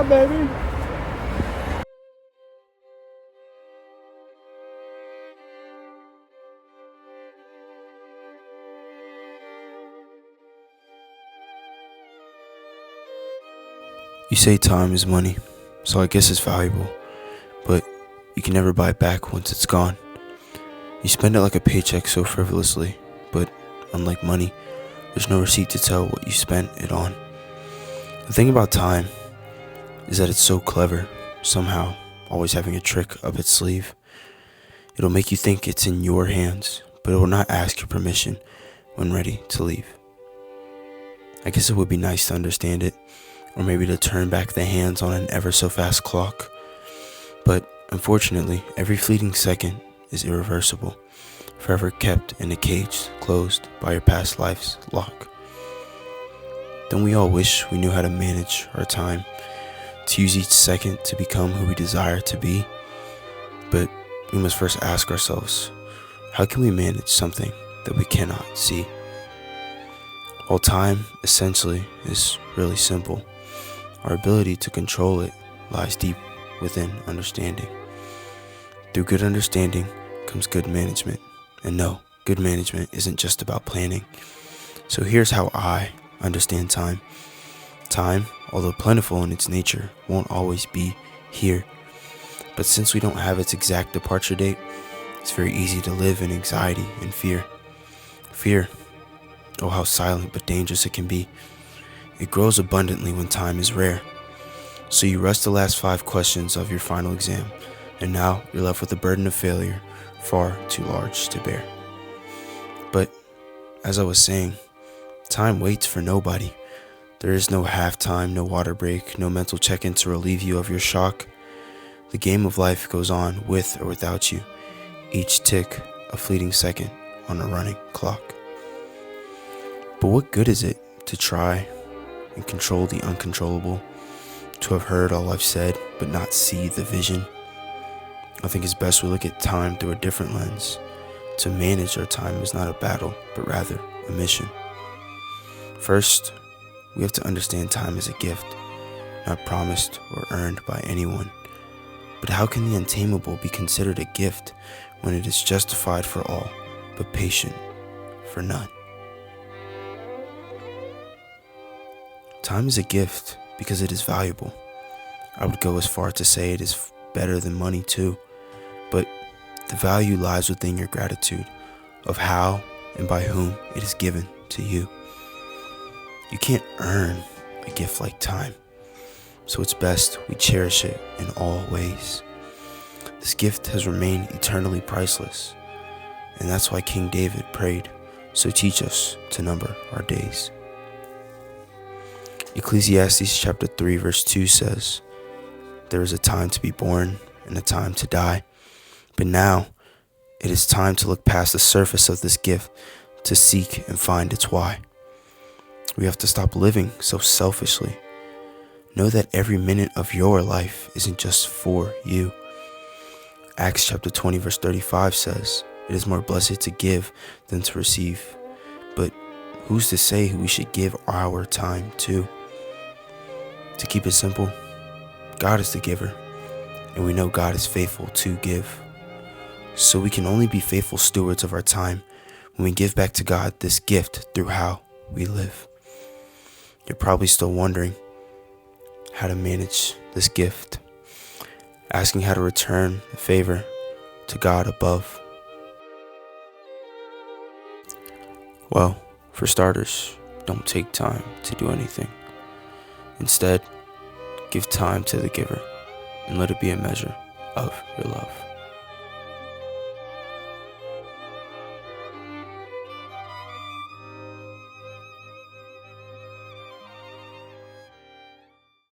time, baby. You say time is money, so I guess it's valuable, but you can never buy it back once it's gone. You spend it like a paycheck so frivolously, but unlike money, there's no receipt to tell what you spent it on. The thing about time is that it's so clever, somehow always having a trick up its sleeve. It'll make you think it's in your hands, but it will not ask your permission when ready to leave. I guess it would be nice to understand it, or maybe to turn back the hands on an ever so fast clock. But unfortunately, every fleeting second is irreversible, forever kept in a cage closed by your past life's lock. Don't we all wish we knew how to manage our time, to use each second to become who we desire to be? But we must first ask ourselves, how can we manage something that we cannot see? While time essentially is really simple, our ability to control it lies deep within understanding. Through good understanding comes good management. And no, good management isn't just about planning. So here's how I understand time. Time, although plentiful in its nature, won't always be here. But since we don't have its exact departure date, it's very easy to live in anxiety and fear. Fear, oh how silent but dangerous it can be. It grows abundantly when time is rare. So you rush the last 5 questions of your final exam, and now you're left with a burden of failure far too large to bear. But, as I was saying, time waits for nobody. There is no halftime, no water break, no mental check-in to relieve you of your shock. The game of life goes on with or without you, each tick a fleeting second on a running clock. But what good is it to try and control the uncontrollable, to have heard all I've said but not see the vision? I think it's best we look at time through a different lens. To manage our time is not a battle, but rather a mission. First, we have to understand time as a gift, not promised or earned by anyone. But how can the untamable be considered a gift when it is justified for all, but patient for none? Time is a gift because it is valuable. I would go as far to say it is better than money too, but the value lies within your gratitude of how and by whom it is given to you. You can't earn a gift like time, so it's best we cherish it in all ways. This gift has remained eternally priceless, and that's why King David prayed, so teach us to number our days. Ecclesiastes chapter 3 verse 2 says, there is a time to be born and a time to die, but now it is time to look past the surface of this gift to seek and find its why. We have to stop living so selfishly. Know that every minute of your life isn't just for you. Acts chapter 20 verse 35 says, it is more blessed to give than to receive. But who's to say who we should give our time to? To keep it simple, God is the giver, and we know God is faithful to give. So we can only be faithful stewards of our time when we give back to God this gift through how we live. You're probably still wondering how to manage this gift, asking how to return the favor to God above. Well, for starters, don't take time to do anything. Instead, give time to the giver and let it be a measure of your love.